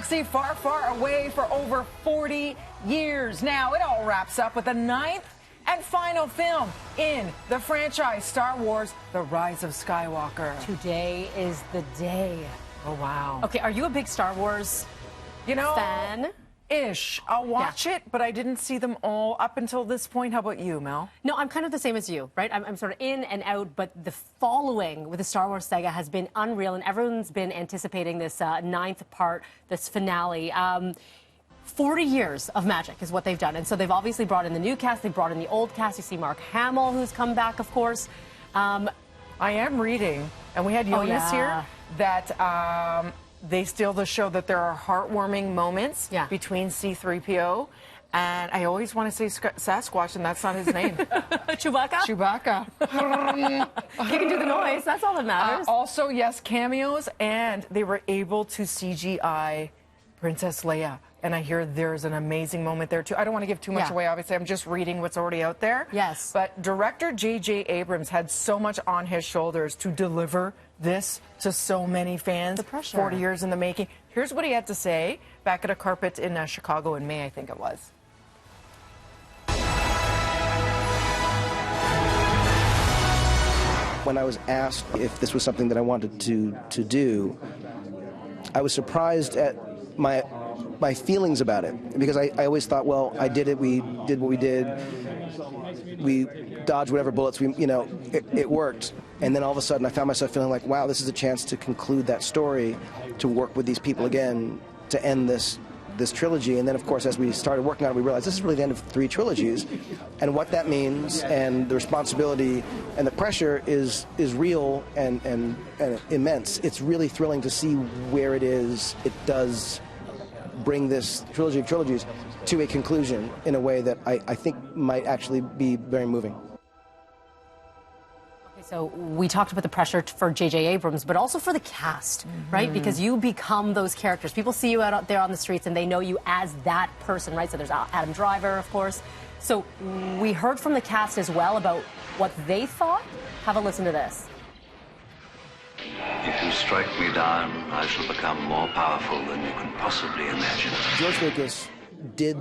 galaxy far, far away for over 40 years. Now, it all wraps up with the 9th and final film in the franchise, Star Wars, The Rise of Skywalker. Today is the day. Oh, wow. Okay, are you a big Star Wars fan? Ish. I'll watch it, but I didn't see them all up until this point. How about you, Mel? No, I'm kind of the same as you, right? I'm sort of in and out, but the following with the Star Wars saga has been unreal, and everyone's been anticipating this 9th part, this finale. 40 years of magic is what they've done, and so they've obviously brought in the new cast, they've brought in the old cast. You see Mark Hamill, who's come back, of course. I am reading, and we had Jonas here, that they still show that there are heartwarming moments between C-3PO, and I always want to say Sasquatch, and that's not his name. Chewbacca? Chewbacca. You can do the noise. That's all that matters. Also, yes, cameos, and they were able to CGI Princess Leia. And I hear there's an amazing moment there, too. I don't want to give too much away, obviously. I'm just reading what's already out there. Yes. But director J.J. Abrams had so much on his shoulders to deliver this to so many fans. The pressure. 40 years in the making. Here's what he had to say back at a carpet in Chicago in May, I think it was. When I was asked if this was something that I wanted to do, I was surprised at my feelings about it, because I always thought, well, I did it, we did what we did, we dodged whatever bullets, it worked. And then all of a sudden I found myself feeling like, wow, this is a chance to conclude that story, to work with these people again, to end this trilogy. And then, of course, as we started working on it, we realized this is really the end of 3 trilogies. And what that means, and the responsibility and the pressure is real and immense. It's really thrilling to see where it is. It does bring this trilogy of trilogies to a conclusion in a way that I think might actually be very moving. So we talked about the pressure for J.J. Abrams, but also for the cast, right? Because you become those characters. People see you out there on the streets, and they know you as that person, right? So there's Adam Driver, of course. So we heard from the cast as well about what they thought. Have a listen to this. If you strike me down, I shall become more powerful than you can possibly imagine. George Lucas did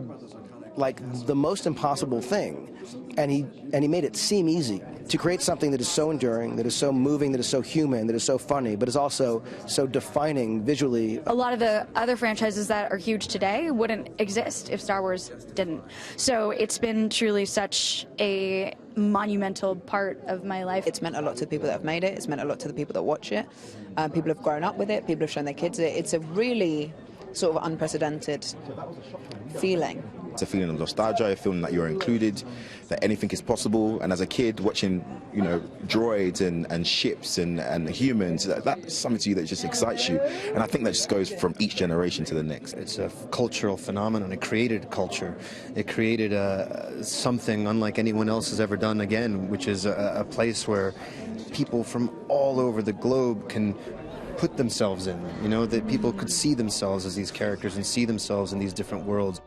like the most impossible thing, and he made it seem easy to create something that is so enduring, that is so moving, that is so human, that is so funny, but is also so defining visually. A lot of the other franchises that are huge today wouldn't exist if Star Wars didn't. So it's been truly such a monumental part of my life. It's meant a lot to the people that have made it. It's meant a lot to the people that watch it. People have grown up with it. People have shown their kids it. It's a really sort of unprecedented feeling. It's a feeling of nostalgia, a feeling that you're included, that anything is possible. And as a kid, watching, droids and ships and humans, that's something to you that just excites you. And I think that just goes from each generation to the next. It's a cultural phenomenon. It created culture. It created something unlike anyone else has ever done again, which is a place where people from all over the globe can put themselves in, that people could see themselves as these characters and see themselves in these different worlds.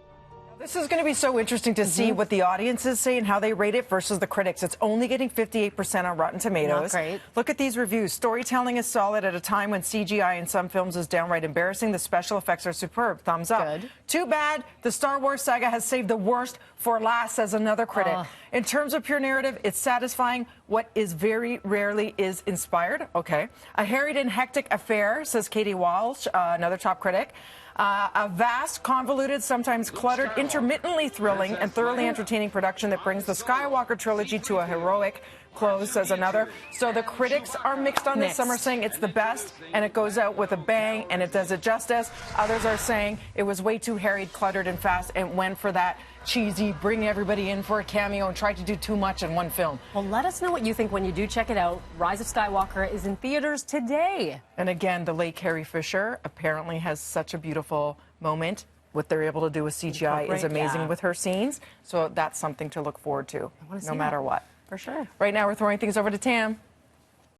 This is going to be so interesting to see what the audiences say and how they rate it versus the critics. It's only getting 58% on Rotten Tomatoes. Not great. Look at these reviews. Storytelling is solid at a time when CGI in some films is downright embarrassing. The special effects are superb. Thumbs up. Good. Too bad the Star Wars saga has saved the worst for last, says another critic. In terms of pure narrative, it's satisfying. What is very rarely is inspired. Okay. A harried and hectic affair, says Katie Walsh, another top critic. A vast, convoluted, sometimes cluttered, intermittently thrilling and thoroughly entertaining production that brings the Skywalker trilogy to a heroic close, says another. So the critics are mixed on this. Some are saying it's the best and it goes out with a bang and it does it justice. Others are saying it was way too harried, cluttered, and fast and went for that cheesy, bring everybody in for a cameo and tried to do too much in one film. Well, let us know what you think when you do check it out. Rise of Skywalker is in theaters today. And again, the late Carrie Fisher apparently has such a beautiful moment. What they're able to do with CGI is amazing with her scenes. So that's something to look forward to, no matter what. For sure. Right now, we're throwing things over to Tam.